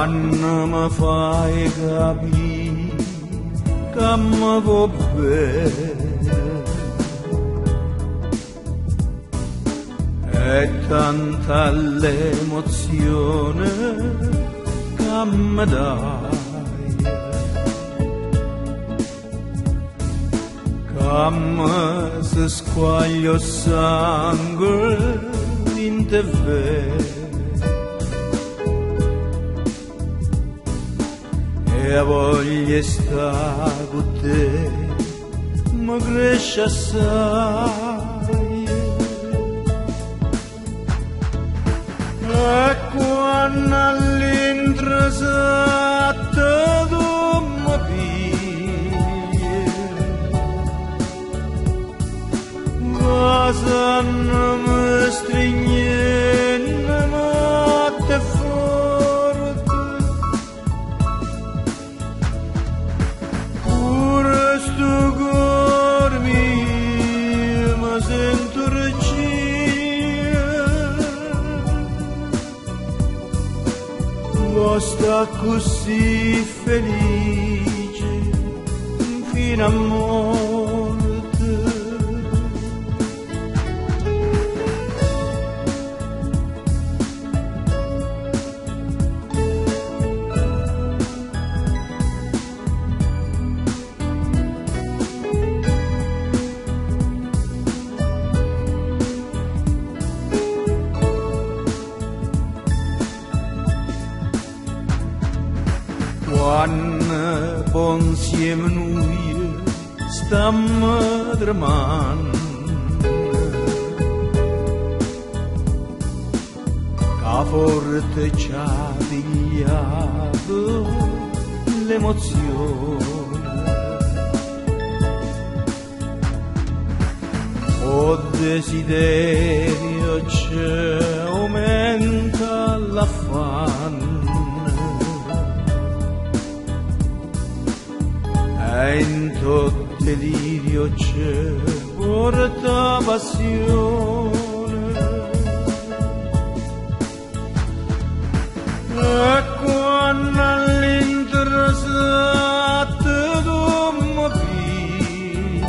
quando mi fai capire che mi va bene, è tanta l'emozione che mi dai, che mi si squaglia il sangue in te vede. E voglio stare con te, mi cresce assai. E quando all'intrasata tu mi pigli, cosa non mi stringe, ma te forte. Pure sto cuore mio mi sento regia, sta così felice fino a morte. Quando insieme noi stiamo tremando, che forte ci ha pigliato l'emozione, o desiderio ci aumenta l'affanno. E in tot delirio c'è porta passione, e quando all'interessato tu mi pigli,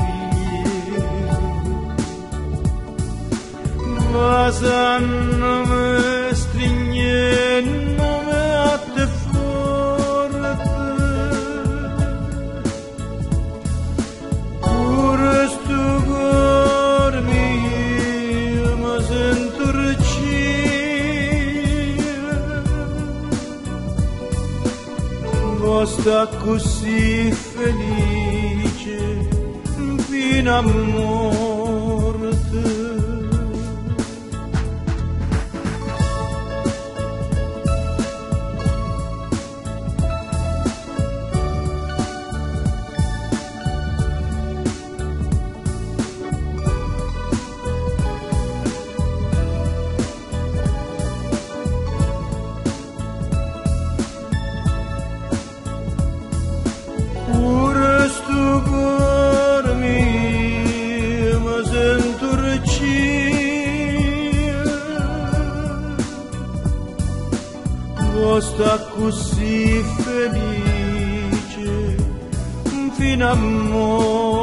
ma se non mi stringe non mi a te sta così felice fino a morte. Pure sto cuore mio mi sento regia, sta così felice fino a morte.